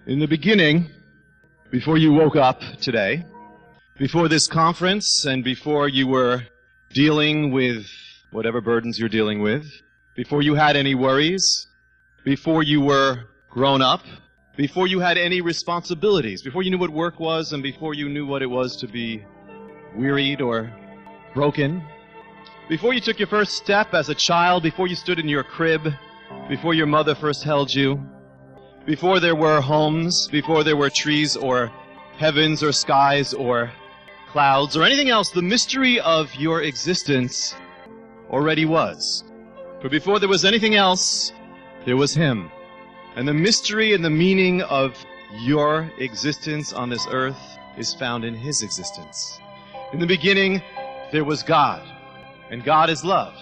In the beginning, before you woke up today, before this conference, and before you were dealing with whatever burdens you're dealing with, before you had any worries, before you were grown up, before you had any responsibilities, before you knew what work was, and before you knew what it was to be wearied or broken, before you took your first step as a child, before you stood in your crib, before your mother first held you, before there were homes, before there were trees or heavens or skies or clouds or anything else, the mystery of your existence already was. For before there was anything else, there was Him. And the mystery and the meaning of your existence on this earth is found in His existence. In the beginning, there was God, and God is love.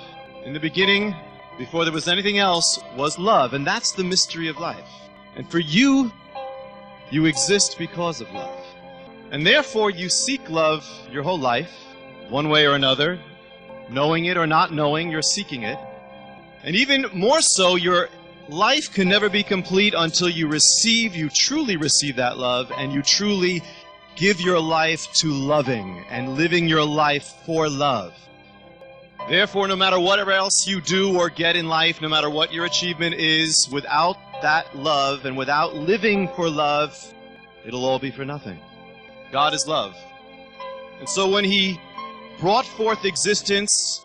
In the beginning, before there was anything else, was love, and that's the mystery of life. And for you, you exist because of love. And therefore, you seek love your whole life, one way or another. Knowing it or not knowing, you're seeking it. And even more so, your life can never be complete until you truly receive that love, and you truly give your life to loving and living your life for love. Therefore, no matter whatever else you do or get in life, no matter what your achievement is, without that love and without living for love, it'll all be for nothing. God is love. And so when He brought forth existence,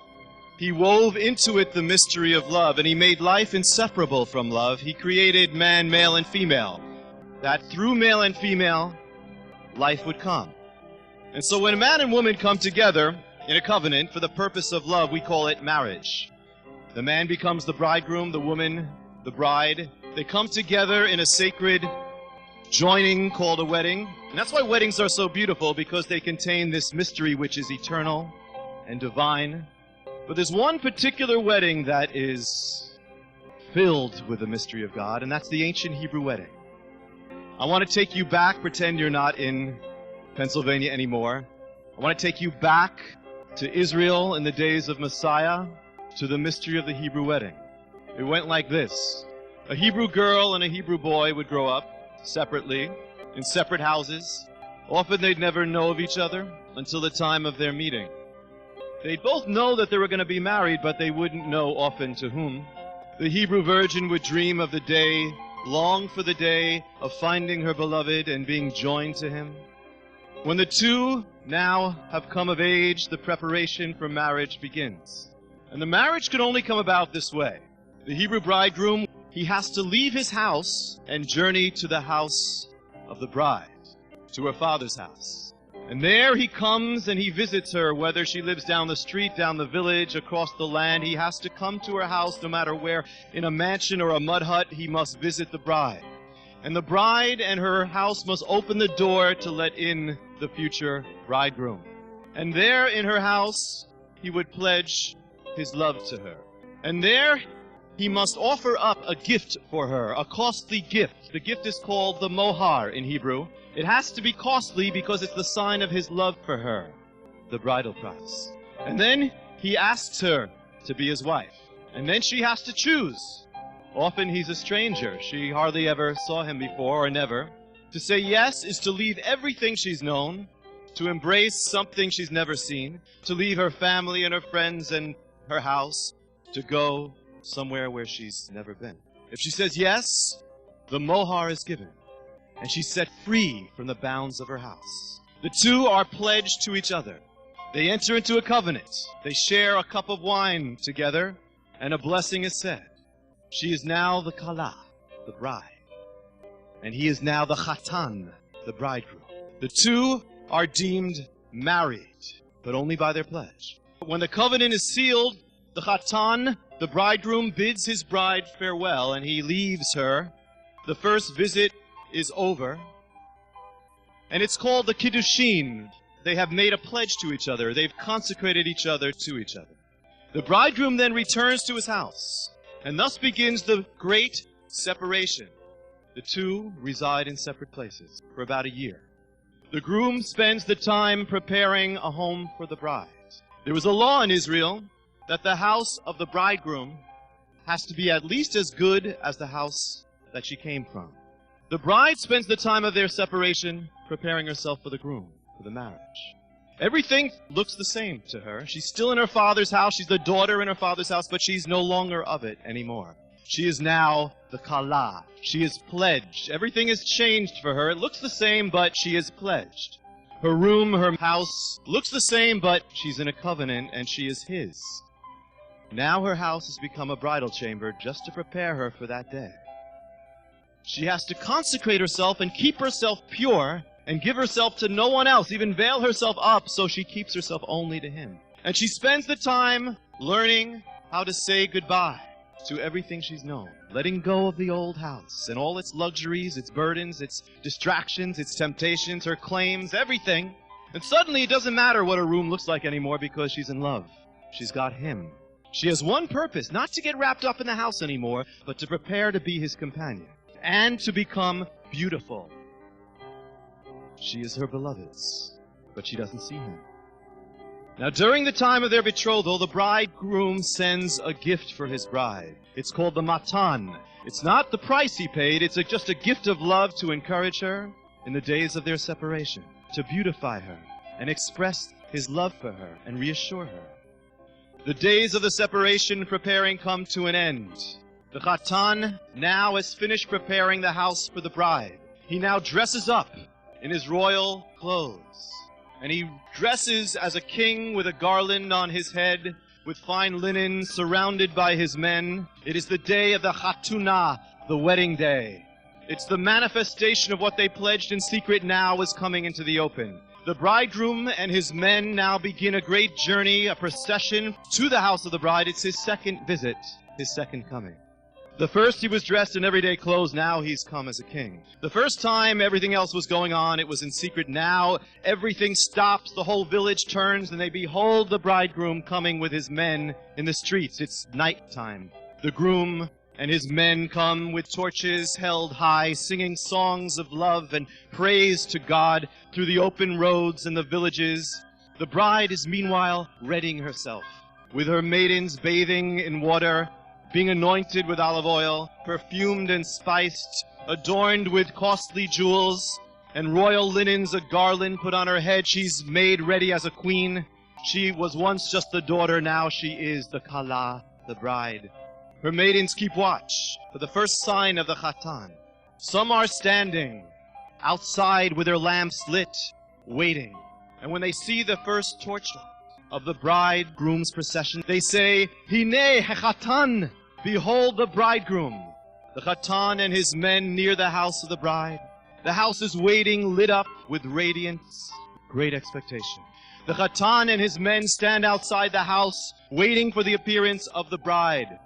He wove into it the mystery of love, and He made life inseparable from love. He created man, male, and female, that through male and female, life would come. And so when a man and woman come together in a covenant for the purpose of love, we call it marriage. The man becomes the bridegroom, the woman the bride. They come together in a sacred joining called a wedding. And that's why weddings are so beautiful, because they contain this mystery which is eternal and divine. But there's one particular wedding that is filled with the mystery of God, and that's the ancient Hebrew wedding. I want to take you back, pretend you're not in Pennsylvania anymore. I want to take you back to Israel in the days of Messiah, to the mystery of the Hebrew wedding. It went like this. A Hebrew girl and a Hebrew boy would grow up separately, in separate houses. Often they'd never know of each other until the time of their meeting. They'd both know that they were going to be married, but they wouldn't know often to whom. The Hebrew virgin would dream of the day, long for the day of finding her beloved and being joined to him. When the two now have come of age, the preparation for marriage begins. And the marriage could only come about this way. The Hebrew bridegroom, he has to leave his house and journey to the house of the bride, to her father's house. And there he comes and he visits her, whether she lives down the street, down the village, across the land. He has to come to her house no matter where, in a mansion or a mud hut, he must visit the bride. And the bride and her house must open the door to let in the future bridegroom. And there in her house, he would pledge his love to her. And there he must offer up a gift for her, a costly gift. The gift is called the mohar in Hebrew. It has to be costly because it's the sign of his love for her, the bridal price. And then he asks her to be his wife. And then she has to choose. Often he's a stranger. She hardly ever saw him before, or never. To say yes is to leave everything she's known, to embrace something she's never seen, to leave her family and her friends and her house, to go somewhere where she's never been. If she says yes, the mohar is given, and she's set free from the bounds of her house. The two are pledged to each other. They enter into a covenant. They share a cup of wine together, and a blessing is said. She is now the Kalah, the bride, and he is now the Khatan, the bridegroom. The two are deemed married, but only by their pledge. When the covenant is sealed, the Khatan, the bridegroom, bids his bride farewell, and he leaves her. The first visit is over, and it's called the Kiddushin. They have made a pledge to each other. They've consecrated each other to each other. The bridegroom then returns to his house, and thus begins the great separation. The two reside in separate places for about a year. The groom spends the time preparing a home for the bride. There was a law in Israel that the house of the bridegroom has to be at least as good as the house that she came from. The bride spends the time of their separation preparing herself for the groom, for the marriage. Everything looks the same to her. She's still in her father's house. She's the daughter in her father's house, but she's no longer of it anymore. She is now the Kalah. She is pledged. Everything has changed for her. It looks the same, but she is pledged. Her room, her house looks the same, but she's in a covenant and she is his. Now her house has become a bridal chamber just to prepare her for that day. She has to consecrate herself and keep herself pure and give herself to no one else, even veil herself up so she keeps herself only to him. And she spends the time learning how to say goodbye to everything she's known, letting go of the old house and all its luxuries, its burdens, its distractions, its temptations, her claims, everything. And suddenly it doesn't matter what her room looks like anymore because she's in love. She's got him. She has one purpose, not to get wrapped up in the house anymore, but to prepare to be his companion and to become beautiful. She is her beloved's, but she doesn't see him. Now, during the time of their betrothal, the bridegroom sends a gift for his bride. It's called the Khatan. It's not the price he paid. It's just a gift of love to encourage her in the days of their separation, to beautify her and express his love for her and reassure her. The days of the separation preparing come to an end. The Khatan now has finished preparing the house for the bride. He now dresses up in his royal clothes. And he dresses as a king with a garland on his head, with fine linen, surrounded by his men. It is the day of the Khatunah, the wedding day. It's the manifestation of what they pledged in secret now is coming into the open. The bridegroom and his men now begin a great journey, a procession to the house of the bride. It's his second visit, his second coming. The first he was dressed in everyday clothes, now he's come as a king. The first time everything else was going on, it was in secret. Now everything stops, the whole village turns, and they behold the bridegroom coming with his men in the streets. It's nighttime. The groom and his men come with torches held high, singing songs of love and praise to God through the open roads and the villages. The bride is meanwhile readying herself, with her maidens bathing in water, being anointed with olive oil, perfumed and spiced, adorned with costly jewels and royal linens, a garland put on her head. She's made ready as a queen. She was once just the daughter, now she is the Kalah, the bride. Her maidens keep watch for the first sign of the Khatan. Some are standing outside with their lamps lit, waiting. And when they see the first torchlight of the bridegroom's procession, they say, Hineh Khatan, behold the bridegroom. The Khatan and his men near the house of the bride. The house is waiting, lit up with radiance, great expectation. The Khatan and his men stand outside the house, waiting for the appearance of the bride.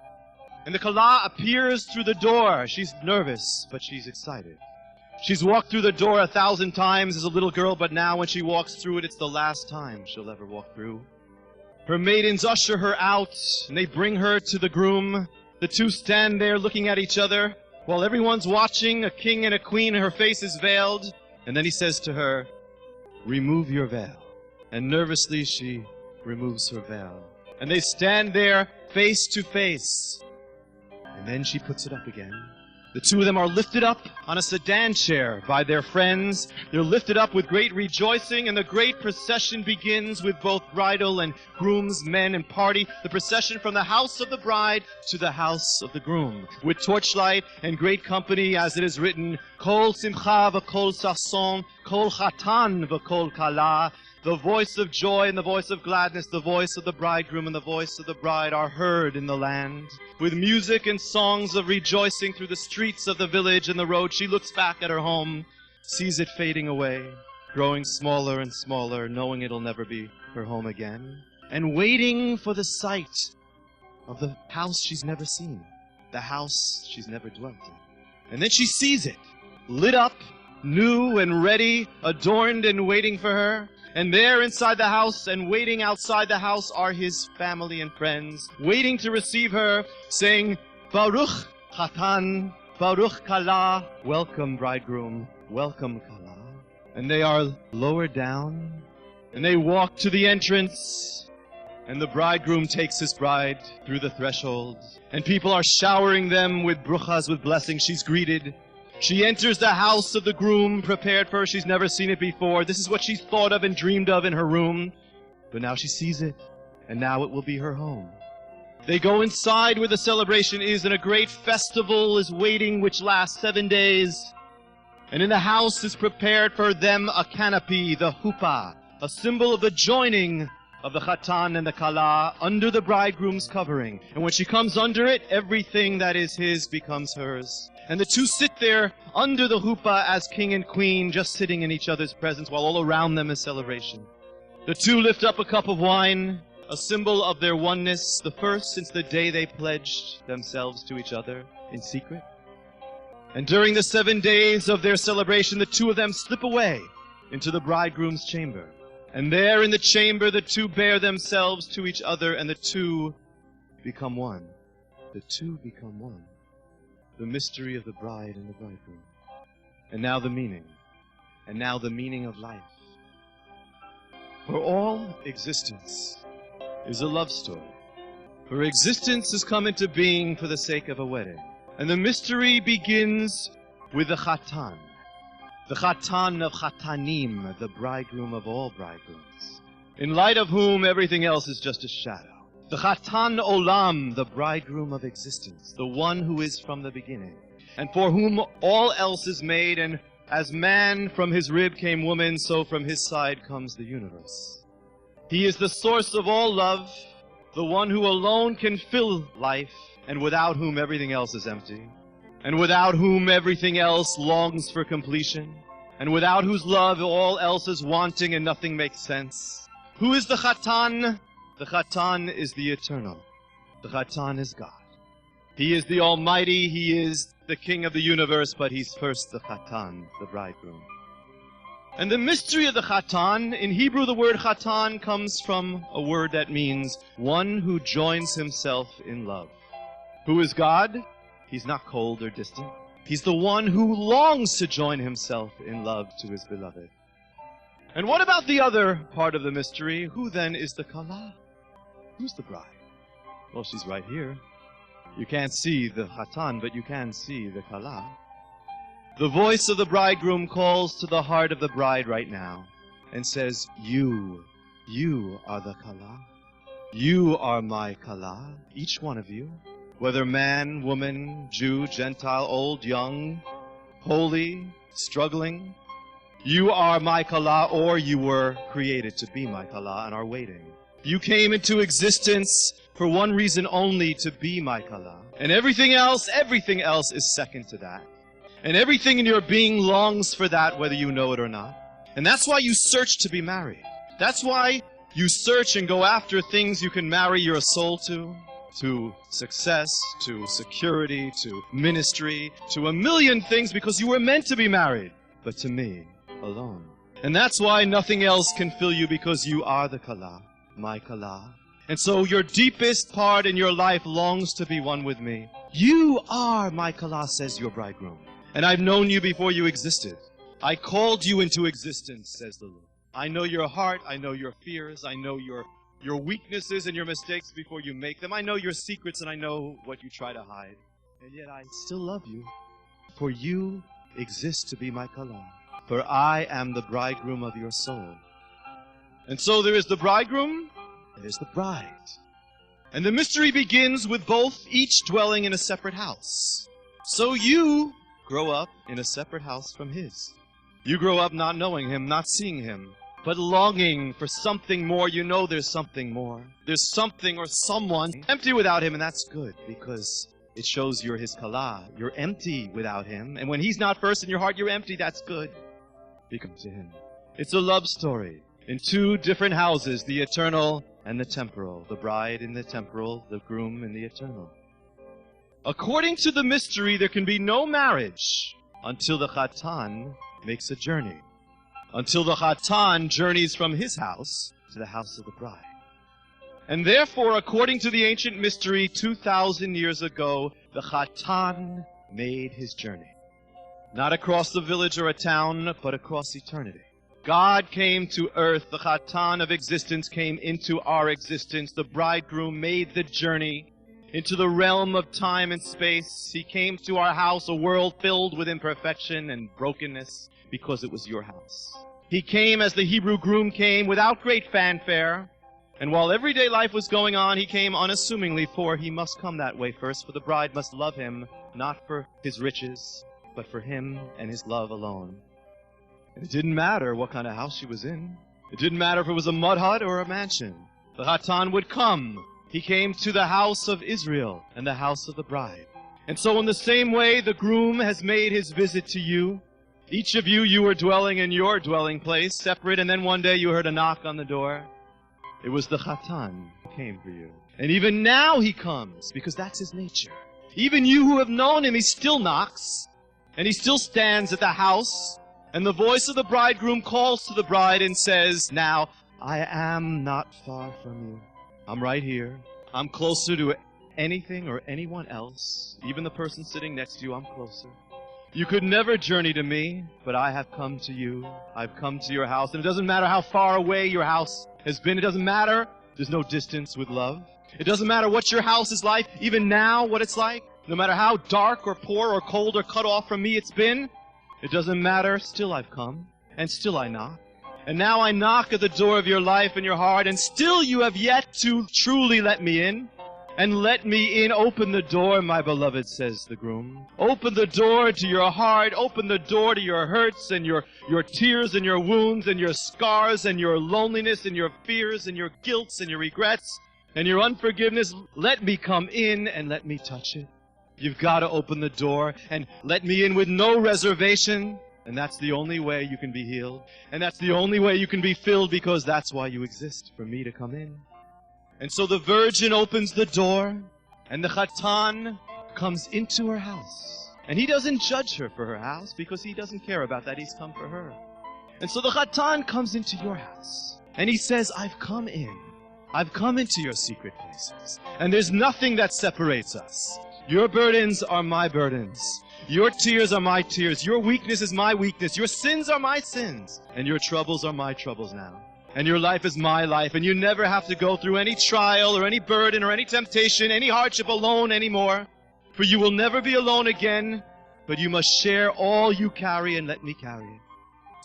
And the Kalah appears through the door. She's nervous, but she's excited. She's walked through the door 1,000 times as a little girl, but now when she walks through it, it's the last time she'll ever walk through. Her maidens usher her out, and they bring her to the groom. The two stand there looking at each other, while everyone's watching, a king and a queen, and her face is veiled. And then he says to her, remove your veil. And nervously she removes her veil. And they stand there face to face. And then she puts it up again. The two of them are lifted up on a sedan chair by their friends. They're lifted up with great rejoicing, and the great procession begins with both bridal and groom's men and party. The procession from the house of the bride to the house of the groom, with torchlight and great company, as it is written, Kol simcha v'kol sason, kol chatan v'kol kalah. The voice of joy and the voice of gladness, the voice of the bridegroom and the voice of the bride are heard in the land. With music and songs of rejoicing through the streets of the village and the road, she looks back at her home, sees it fading away, growing smaller and smaller, knowing it'll never be her home again, and waiting for the sight of the house she's never seen, the house she's never dwelt in. And then she sees it, lit up, new and ready, adorned and waiting for her. And there inside the house and waiting outside the house are his family and friends, waiting to receive her, saying, Baruch Khatan, Baruch Kalah, welcome bridegroom, welcome Kalah. And they are lowered down, and they walk to the entrance, and the bridegroom takes his bride through the threshold, and people are showering them with bruchas, with blessings. She's greeted. She enters the house of the groom prepared for her. She's never seen it before. This is what she's thought of and dreamed of in her room. But now she sees it, and now it will be her home. They go inside where the celebration is, and a great festival is waiting which lasts 7 days. And in the house is prepared for them a canopy, the huppah, a symbol of the joining of the Khatan and the Kalah under the bridegroom's covering. And when she comes under it, everything that is his becomes hers. And the two sit there under the huppah as king and queen, just sitting in each other's presence, while all around them is celebration. The two lift up a cup of wine, a symbol of their oneness, the first since the day they pledged themselves to each other in secret. And during the 7 days of their celebration, the two of them slip away into the bridegroom's chamber. And there in the chamber, the two bear themselves to each other, and the two become one. The two become one. The mystery of the bride and the bridegroom. And now the meaning. And now the meaning of life. For all existence is a love story. For existence has come into being for the sake of a wedding. And the mystery begins with the Khatan. The Khatan of Khatanim, the bridegroom of all bridegrooms, in light of whom everything else is just a shadow. The Khatan Olam, the bridegroom of existence, the one who is from the beginning, and for whom all else is made, and as man from his rib came woman, so from his side comes the universe. He is the source of all love, the one who alone can fill life, and without whom everything else is empty, and without whom everything else longs for completion, and without whose love all else is wanting and nothing makes sense. Who is the Khatan? The Khatan is the eternal. The Khatan is God. He is the Almighty, He is the King of the universe, but He's first the Khatan, the bridegroom. And the mystery of the Khatan, in Hebrew the word Khatan comes from a word that means one who joins himself in love. Who is God? He's not cold or distant. He's the one who longs to join himself in love to his beloved. And what about the other part of the mystery? Who then is the Kalah? Who's the bride? Well, she's right here. You can't see the Khatan, but you can see the Kalah. The voice of the bridegroom calls to the heart of the bride right now and says, you are the Kalah. You are my Kalah, each one of you. Whether man, woman, Jew, Gentile, old, young, holy, struggling, you are my Kalah, or you were created to be my Kalah and are waiting. You came into existence for one reason only, to be my Kalah. And everything else is second to that. And everything in your being longs for that, whether you know it or not. And that's why you search to be married. That's why you search and go after things you can marry your soul to success, to security, to ministry, to a million things, because you were meant to be married, but to me alone. And that's why nothing else can fill you, because you are the Kalah, my Kalah. And so your deepest part in your life longs to be one with me. You are my Kalah, says your bridegroom. And I've known you before you existed. I called you into existence, says the Lord. I know your heart, I know your fears, I know your weaknesses and your mistakes before you make them. I know your secrets and I know what you try to hide. And yet I still love you. For you exist to be my Kalah. For I am the bridegroom of your soul. And so there is the bridegroom, and there's the bride. And the mystery begins with both each dwelling in a separate house. So you grow up in a separate house from his. You grow up not knowing him, not seeing him, but longing for something more. You know there's something more. There's something or someone empty without him, and that's good, because it shows you're his Kalah. You're empty without him, and when he's not first in your heart, you're empty. That's good. Become to him. It's a love story in two different houses, the eternal and the temporal. The bride in the temporal, the groom in the eternal. According to the mystery, there can be no marriage until the Khatan makes a journey. Until the Khatan journeys from his house to the house of the bride. And therefore, according to the ancient mystery, 2,000 years ago, the Khatan made his journey. Not across the village or a town, but across eternity. God came to earth. The Khatan of existence came into our existence. The bridegroom made the journey into the realm of time and space. He came to our house, a world filled with imperfection and brokenness, because it was your house. He came as the Hebrew groom came, without great fanfare. And while everyday life was going on, he came unassumingly, for he must come that way first, for the bride must love him, not for his riches, but for him and his love alone. And it didn't matter what kind of house she was in. It didn't matter if it was a mud hut or a mansion. The Khatan would come. He came to the house of Israel and the house of the bride. And so in the same way, the groom has made his visit to you. Each of you, you were dwelling in your dwelling place, separate, and then one day you heard a knock on the door. It was the Khatan who came for you. And even now he comes, because that's his nature. Even you who have known him, he still knocks, and he still stands at the house, and the voice of the bridegroom calls to the bride and says, now, I am not far from you. I'm right here. I'm closer to anything or anyone else. Even the person sitting next to you, I'm closer. You could never journey to me, but I have come to you. I've come to your house. And it doesn't matter how far away your house has been. It doesn't matter. There's no distance with love. It doesn't matter what your house is like, even now what it's like. No matter how dark or poor or cold or cut off from me it's been. It doesn't matter. Still I've come. And still I knock. And now I knock at the door of your life and your heart, and still you have yet to truly let me in. And let me in. Open the door, my beloved, says the groom. Open the door to your heart. Open the door to your hurts and your tears and your wounds and your scars and your loneliness and your fears and your guilts and your regrets and your unforgiveness. Let me come in and let me touch it. You've got to open the door and let me in with no reservation. And that's the only way you can be healed. And that's the only way you can be filled, because that's why you exist, for me to come in. And so the virgin opens the door, and the Khatan comes into her house. And he doesn't judge her for her house, because he doesn't care about that. He's come for her. And so the Khatan comes into your house, and he says, I've come in. I've come into your secret places. And there's nothing that separates us. Your burdens are my burdens. Your tears are my tears. Your weakness is my weakness. Your sins are my sins. And your troubles are my troubles now. And your life is my life. And you never have to go through any trial or any burden or any temptation, any hardship alone anymore. For you will never be alone again. But you must share all you carry and let me carry it.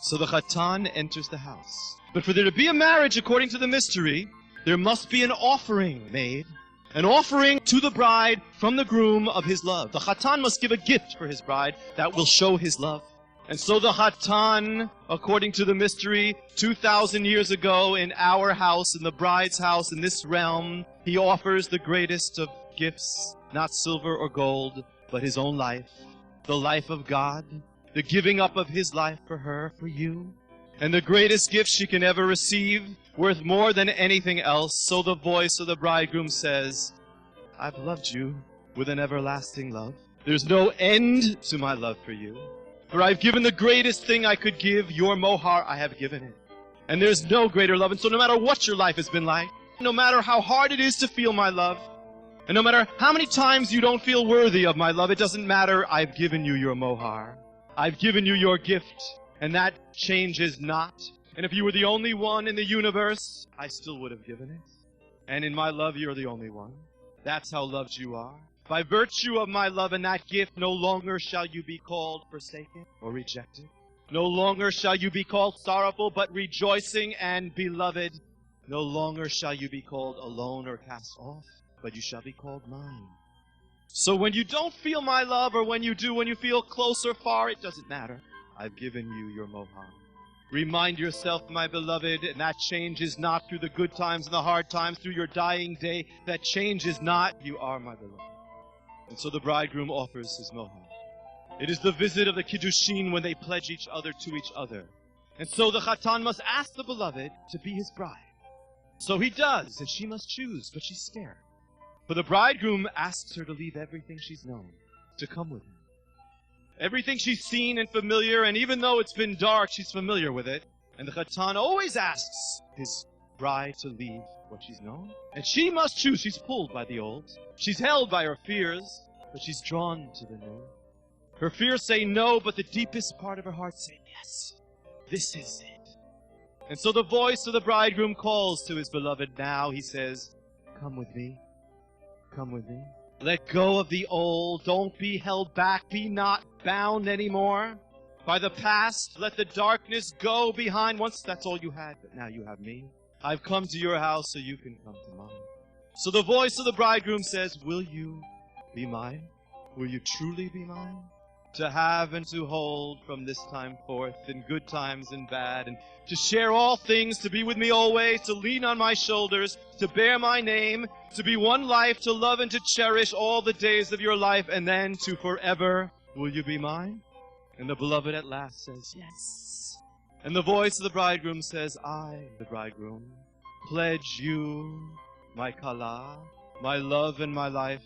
So the Khatan enters the house. But for there to be a marriage according to the mystery, there must be an offering made. An offering to the bride from the groom of his love. The Khatan must give a gift for his bride that will show his love. And so the Khatan, according to the mystery, 2,000 years ago in our house, in the bride's house, in this realm, he offers the greatest of gifts, not silver or gold, but his own life, the life of God, the giving up of his life for her, for you. And the greatest gift she can ever receive, worth more than anything else. So the voice of the bridegroom says, I've loved you with an everlasting love. There's no end to my love for you. For I've given the greatest thing I could give, your mohar, I have given it. And there's no greater love. And so no matter what your life has been like, no matter how hard it is to feel my love, and no matter how many times you don't feel worthy of my love, it doesn't matter. I've given you your mohar. I've given you your gift. And that changes not. And if you were the only one in the universe, I still would have given it. And in my love, you're the only one. That's how loved you are. By virtue of my love and that gift, no longer shall you be called forsaken or rejected. No longer shall you be called sorrowful, but rejoicing and beloved. No longer shall you be called alone or cast off, but you shall be called mine. So when you don't feel my love, or when you do, when you feel close or far, it doesn't matter. I've given you your mohar. Remind yourself, my beloved, and that changes not through the good times and the hard times, through your dying day. That changes not. You are my beloved. And so the bridegroom offers his mohar. It is the visit of the Kiddushin when they pledge each other to each other. And so the Khatan must ask the beloved to be his bride. So he does, and she must choose, but she's scared. For the bridegroom asks her to leave everything she's known, to come with him. Everything she's seen and familiar, and even though it's been dark, she's familiar with it. And the Khatan always asks his bride to leave what she's known. And she must choose. She's pulled by the old. She's held by her fears, but she's drawn to the new. Her fears say no, but the deepest part of her heart say yes. This is it. And so the voice of the bridegroom calls to his beloved now. He says, come with me. Come with me. Let go of the old. Don't be held back. Be not bound anymore by the past. Let the darkness go behind. Once that's all you had, but now you have me. I've come to your house so you can come to mine. So the voice of the bridegroom says, will you be mine? Will you truly be mine? To have and to hold from this time forth, in good times and bad, and to share all things, to be with me always, to lean on my shoulders, to bear my name, to be one life, to love and to cherish all the days of your life, and then to forever. Will you be mine? And the beloved at last says, yes. And the voice of the bridegroom says, I, the bridegroom, pledge you, my Kalah, my love and my life,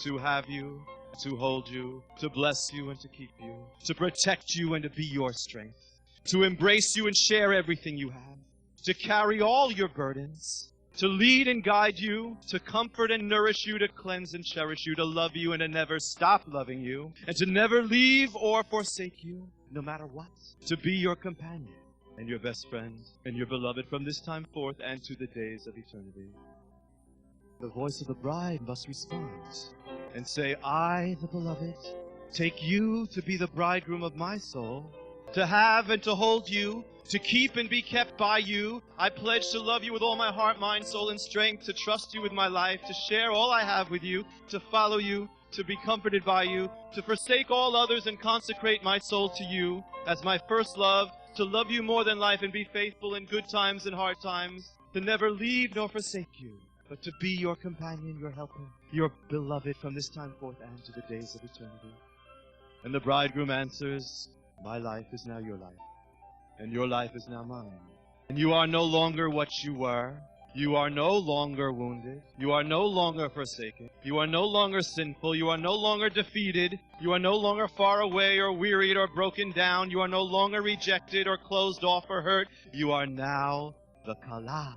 to have you, to hold you, to bless you and to keep you, to protect you and to be your strength, to embrace you and share everything you have, to carry all your burdens, to lead and guide you, to comfort and nourish you, to cleanse and cherish you, to love you and to never stop loving you, and to never leave or forsake you, no matter what, to be your companion and your best friend and your beloved from this time forth and to the days of eternity. The voice of the bride must respond and say, I, the beloved, take you to be the bridegroom of my soul, to have and to hold you, to keep and be kept by you. I pledge to love you with all my heart, mind, soul, and strength, to trust you with my life, to share all I have with you, to follow you, to be comforted by you, to forsake all others and consecrate my soul to you as my first love, to love you more than life and be faithful in good times and hard times, to never leave nor forsake you, but to be your companion, your helper, your beloved from this time forth and to the days of eternity. And the bridegroom answers, my life is now your life, and your life is now mine. And you are no longer what you were. You are no longer wounded. You are no longer forsaken. You are no longer sinful. You are no longer defeated. You are no longer far away or wearied or broken down. You are no longer rejected or closed off or hurt. You are now the Kalah.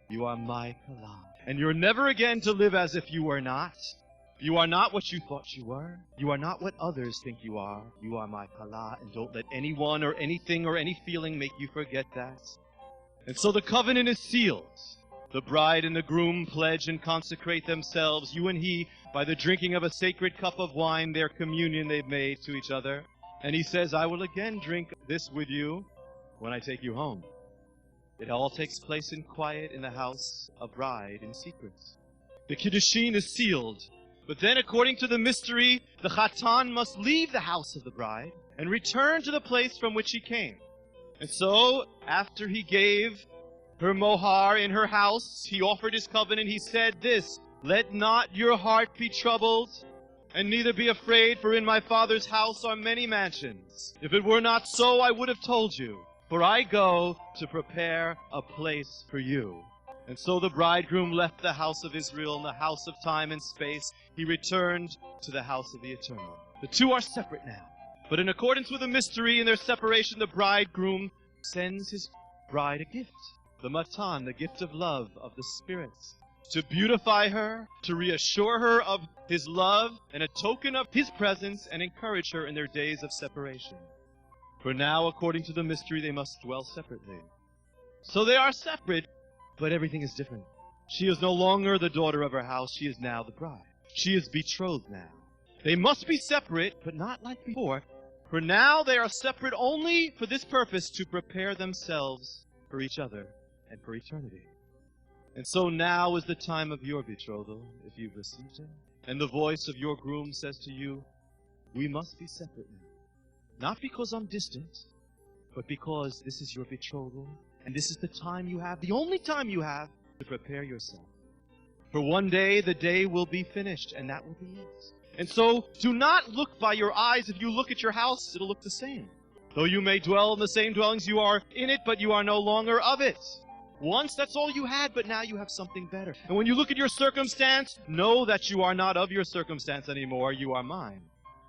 You are my Kalah. And you're never again to live as if you were not. You are not what you thought you were. You are not what others think you are. You are my Kalah, and don't let anyone or anything or any feeling make you forget that. And so the covenant is sealed. The bride and the groom pledge and consecrate themselves, you and he, by the drinking of a sacred cup of wine, their communion they've made to each other. And he says, I will again drink this with you when I take you home. It all takes place in quiet in the house of bride in secret. The Kiddushin is sealed. But then, according to the mystery, the Khatan must leave the house of the bride and return to the place from which he came. And so, after he gave her mohar in her house, he offered his covenant. He said this, let not your heart be troubled, and neither be afraid, for in my Father's house are many mansions. If it were not so, I would have told you. For I go to prepare a place for you. And so the bridegroom left the house of Israel and the house of time and space. He returned to the house of the eternal. The two are separate now. But in accordance with the mystery in their separation, the bridegroom sends his bride a gift. The matan, the gift of love of the Spirit. To beautify her, to reassure her of his love, and a token of his presence, and encourage her in their days of separation. For now, according to the mystery, they must dwell separately. So they are separate, but everything is different. She is no longer the daughter of her house. She is now the bride. She is betrothed now. They must be separate, but not like before. For now, they are separate only for this purpose, to prepare themselves for each other and for eternity. And so now is the time of your betrothal, if you've received him. And the voice of your groom says to you, we must be separate now. Not because I'm distant, but because this is your betrothal, and this is the time you have, the only time you have, to prepare yourself. For one day, the day will be finished, and that will be it. And so, do not look by your eyes. If you look at your house, it'll look the same. Though you may dwell in the same dwellings, you are in it, but you are no longer of it. Once, that's all you had, but now you have something better. And when you look at your circumstance, know that you are not of your circumstance anymore. You are mine.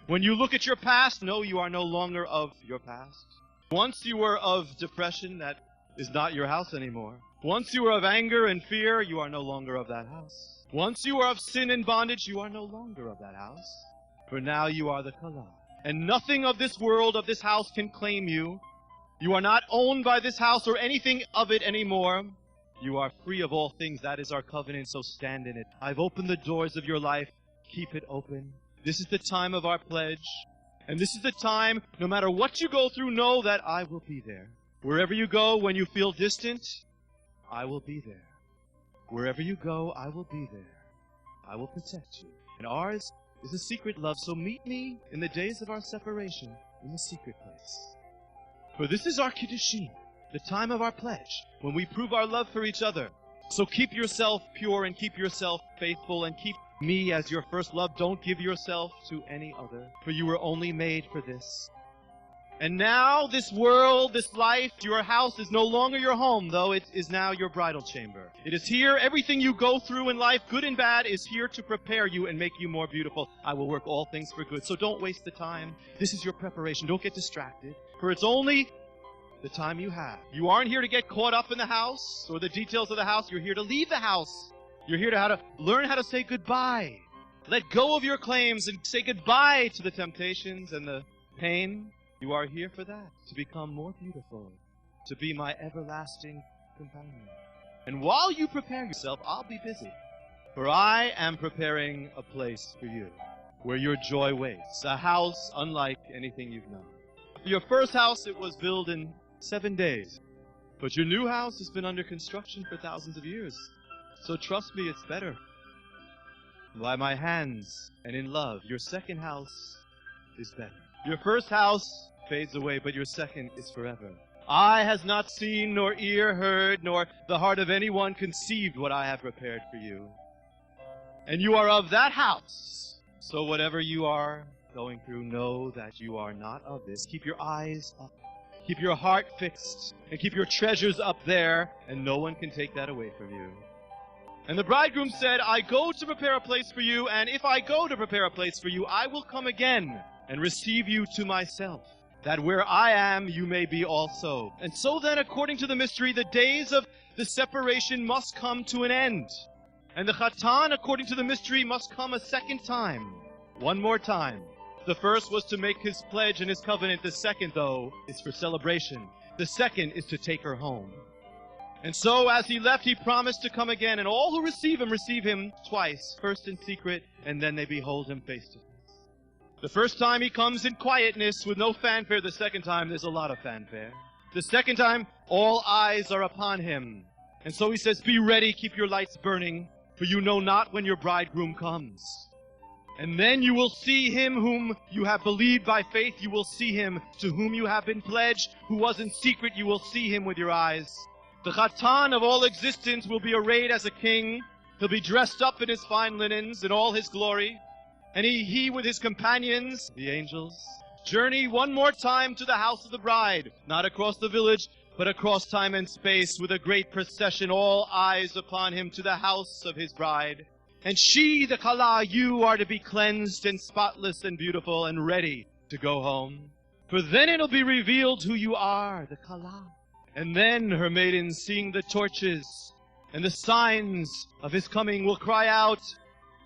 When you look at your past, know you are no longer of your past. Once you were of depression, that is not your house anymore. Once you were of anger and fear, you are no longer of that house. Once you were of sin and bondage, you are no longer of that house. For now you are the Kalah. And nothing of this world, of this house, can claim you. You are not owned by this house or anything of it anymore. You are free of all things. That is our covenant, so stand in it. I've opened the doors of your life. Keep it open. This is the time of our pledge. And this is the time, no matter what you go through, know that I will be there. Wherever you go, when you feel distant, I will be there. Wherever you go, I will be there. I will protect you. And ours is a secret love, so meet me in the days of our separation in the secret place. For this is our Kiddushin, the time of our pledge, when we prove our love for each other. So keep yourself pure and keep yourself faithful and keep me as your first love. Don't give yourself to any other, for you were only made for this. And now this world, this life, your house is no longer your home, though it is now your bridal chamber. It is here. Everything you go through in life, good and bad, is here to prepare you and make you more beautiful. I will work all things for good. So don't waste the time. This is your preparation. Don't get distracted, for it's only the time you have. You aren't here to get caught up in the house or the details of the house. You're here to leave the house. You're here to learn how to say goodbye. Let go of your claims and say goodbye to the temptations and the pain. You are here for that, to become more beautiful, to be my everlasting companion. And while you prepare yourself, I'll be busy. For I am preparing a place for you, where your joy waits, a house unlike anything you've known. Your first house, it was built in 7 days. But your new house has been under construction for thousands of years. So trust me, it's better. By my hands and in love, your second house is better. Your first house fades away, but your second is forever. Eye has not seen, nor ear heard, nor the heart of anyone conceived what I have prepared for you. And you are of that house. So whatever you are going through, know that you are not of this. Keep your eyes up. Keep your heart fixed. And keep your treasures up there, and no one can take that away from you. And the bridegroom said, I go to prepare a place for you, and if I go to prepare a place for you, I will come again and receive you to myself, that where I am, you may be also. And so then, according to the mystery, the days of the separation must come to an end. And the Khatan, according to the mystery, must come a second time. One more time. The first was to make his pledge and his covenant. The second, though, is for celebration. The second is to take her home. And so, as he left, he promised to come again, and all who receive him twice, first in secret, and then they behold him face to face. The first time he comes in quietness with no fanfare. The second time there's a lot of fanfare. The second time all eyes are upon him. And so he says, be ready, keep your lights burning, for you know not when your bridegroom comes. And then you will see him whom you have believed by faith. You will see him to whom you have been pledged, who was in secret. You will see him with your eyes. The Khatan of all existence will be arrayed as a king. He'll be dressed up in his fine linens in all his glory. And he with his companions, the angels, journey one more time to the house of the bride, not across the village, but across time and space with a great procession, all eyes upon him to the house of his bride. And she, the Kalah, you are to be cleansed and spotless and beautiful and ready to go home. For then it'll be revealed who you are, the Kalah. And then her maidens, seeing the torches and the signs of his coming, will cry out,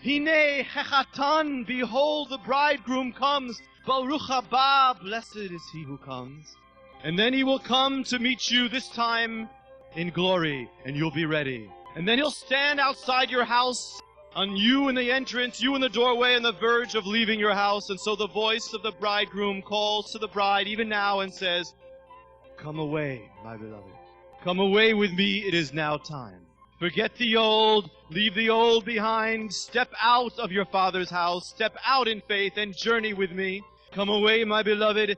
Hine Khatan, behold, the bridegroom comes. Baruch haba, blessed is he who comes. And then he will come to meet you, this time in glory, and you'll be ready. And then he'll stand outside your house, on you in the entrance, you in the doorway, on the verge of leaving your house. And so the voice of the bridegroom calls to the bride even now and says, come away, my beloved. Come away with me, it is now time. Forget the old, leave the old behind, step out of your father's house, step out in faith and journey with me. Come away, my beloved.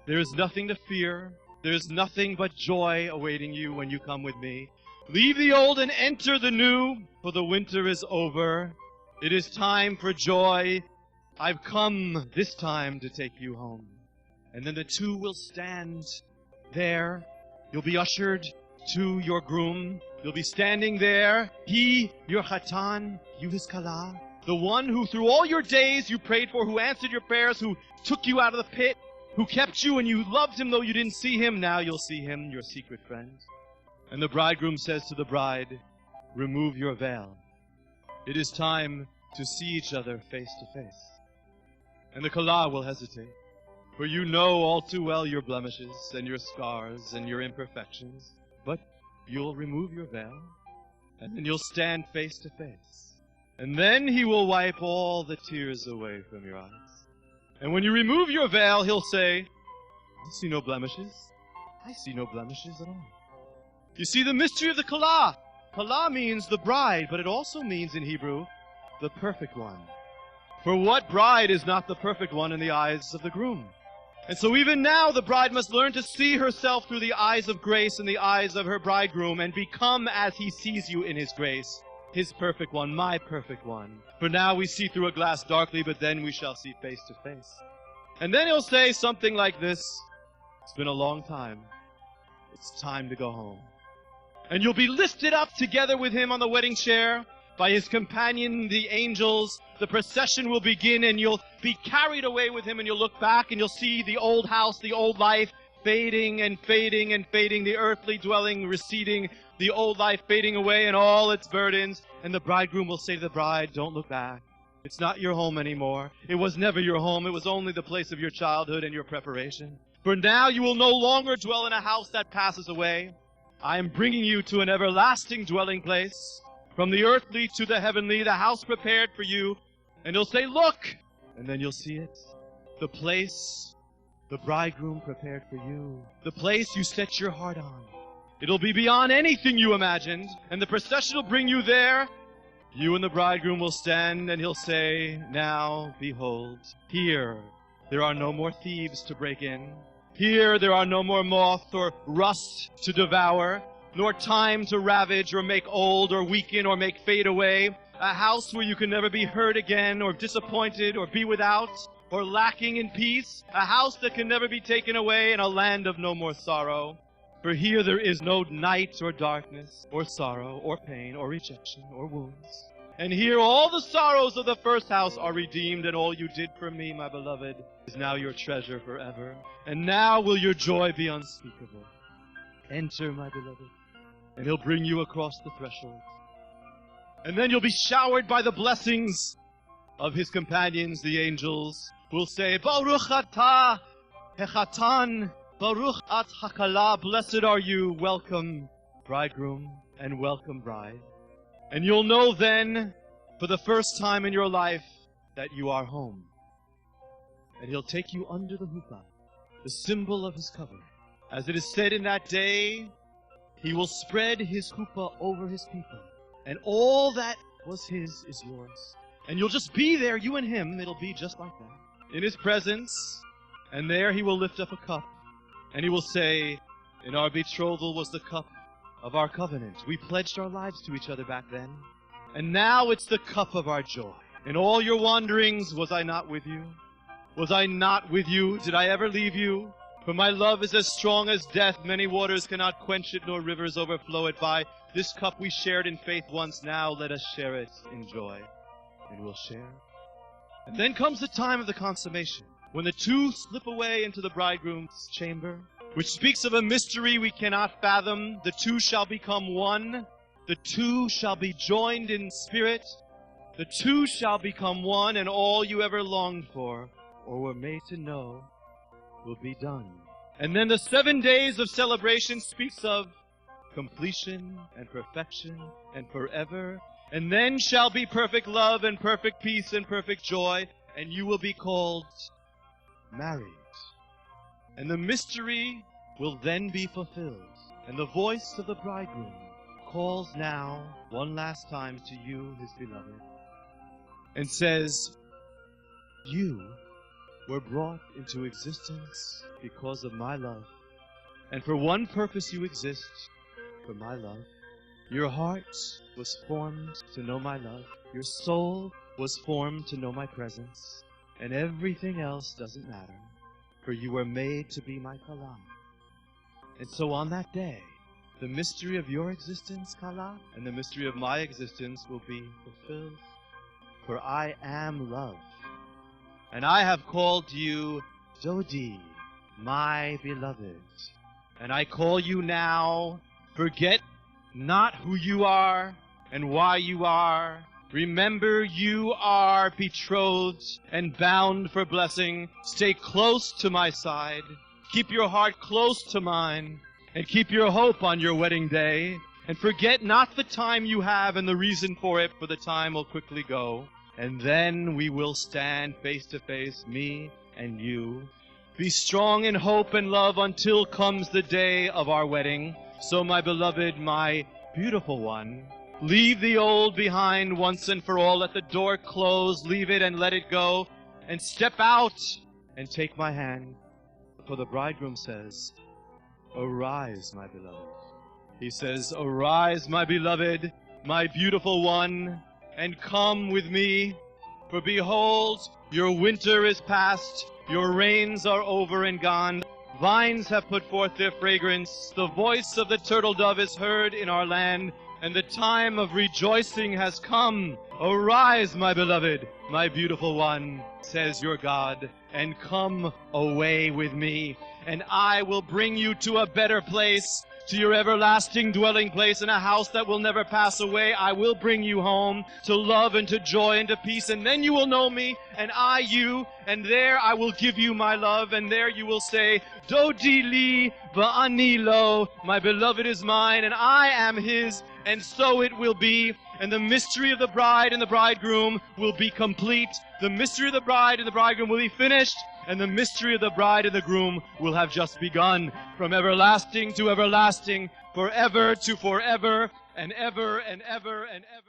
There is nothing to fear. There is nothing but joy awaiting you when you come with me. Leave the old and enter the new, for the winter is over. It is time for joy. I've come this time to take you home. And then the two will stand there. You'll be ushered to your groom. You'll be standing there. He, your Khatan, you his Kalah. The one who through all your days you prayed for, who answered your prayers, who took you out of the pit, who kept you and you loved him though you didn't see him. Now you'll see him, your secret friend. And the bridegroom says to the bride, remove your veil. It is time to see each other face to face. And the Kalah will hesitate, for you know all too well your blemishes and your scars and your imperfections. But you'll remove your veil, and then you'll stand face to face. And then he will wipe all the tears away from your eyes. And when you remove your veil, he'll say, I see no blemishes. I see no blemishes at all. You see, the mystery of the Kalah. Kalah means the bride, but it also means in Hebrew, the perfect one. For what bride is not the perfect one in the eyes of the groom? And so even now the bride must learn to see herself through the eyes of grace and the eyes of her bridegroom and become as he sees you in his grace, his perfect one, my perfect one. For now we see through a glass darkly, but then we shall see face to face. And then he'll say something like this, it's been a long time. It's time to go home. And you'll be lifted up together with him on the wedding chair by his companion, the angels. The procession will begin and you'll be carried away with him and you'll look back and you'll see the old house, the old life fading and fading and fading, the earthly dwelling receding, the old life fading away and all its burdens. And the bridegroom will say to the bride, don't look back. It's not your home anymore. It was never your home. It was only the place of your childhood and your preparation. For now you will no longer dwell in a house that passes away. I am bringing you to an everlasting dwelling place, from the earthly to the heavenly, the house prepared for you. And he'll say, look, and then you'll see it. The place the bridegroom prepared for you. The place you set your heart on. It'll be beyond anything you imagined, and the procession will bring you there. You and the bridegroom will stand, and he'll say, now, behold, here there are no more thieves to break in. Here there are no more moth or rust to devour, nor time to ravage or make old or weaken or make fade away. A house where you can never be hurt again or disappointed or be without or lacking in peace. A house that can never be taken away and a land of no more sorrow. For here there is no night or darkness or sorrow or pain or rejection or wounds. And here all the sorrows of the first house are redeemed, and all you did for me, my beloved, is now your treasure forever. And now will your joy be unspeakable. Enter, my beloved, and he'll bring you across the threshold. And then you'll be showered by the blessings of his companions, the angels, who will say, Baruch atah Khatan, Baruch at Kalah, blessed are you, welcome, bridegroom, and welcome, bride. And you'll know then, for the first time in your life, that you are home. And he'll take you under the chuppah, the symbol of his covenant. As it is said in that day, he will spread his chuppah over his people. And all that was his is yours. And you'll just be there, you and him. It'll be just like that. In his presence. And there he will lift up a cup. And he will say, in our betrothal was the cup of our covenant. We pledged our lives to each other back then. And now it's the cup of our joy. In all your wanderings, was I not with you? Was I not with you? Did I ever leave you? For my love is as strong as death. Many waters cannot quench it, nor rivers overflow it. By this cup we shared in faith once. Now let us share it in joy. And we'll share. And then comes the time of the consummation, when the two slip away into the bridegroom's chamber, which speaks of a mystery we cannot fathom. The two shall become one. The two shall be joined in spirit. The two shall become one, and all you ever longed for or were made to know will be done. And then the 7 days of celebration speaks of completion and perfection and forever. And then shall be perfect love and perfect peace and perfect joy, and you will be called married. And the mystery will then be fulfilled. And the voice of the bridegroom calls now one last time to you, his beloved, and says, you were brought into existence because of my love. And for one purpose you exist, for my love. Your heart was formed to know my love. Your soul was formed to know my presence. And everything else doesn't matter, for you were made to be my Kalah. And so on that day, the mystery of your existence, Kalah, and the mystery of my existence will be fulfilled. For I am love. And I have called you Dodi, my beloved. And I call you now, forget not who you are and why you are. Remember, you are betrothed and bound for blessing. Stay close to my side. Keep your heart close to mine. and keep your hope on your wedding day, and forget not the time you have and the reason for it, for the time will quickly go. And then we will stand face to face, me and you. Be strong in hope and love until comes the day of our wedding. So, my beloved, my beautiful one, leave the old behind once and for all. Let the door close, leave it and let it go, and step out and take my hand. For the bridegroom says, arise, my beloved. He says, arise, my beloved, my beautiful one, and come with me. For behold, your winter is past, your rains are over and gone. Vines have put forth their fragrance. The voice of the turtle dove is heard in our land, and the time of rejoicing has come. Arise, my beloved, my beautiful one, says your God, and come away with me, and I will bring you to a better place, to your everlasting dwelling place, in a house that will never pass away. I will bring you home to love and to joy and to peace, and then you will know me, and I you, and there I will give you my love, and there you will say, Dodi li va'ani lo, my beloved is mine, and I am his, and so it will be. And the mystery of the bride and the bridegroom will be complete. The mystery of the bride and the bridegroom will be finished, and the mystery of the bride and the groom will have just begun. From everlasting to everlasting, forever to forever, and ever and ever and ever.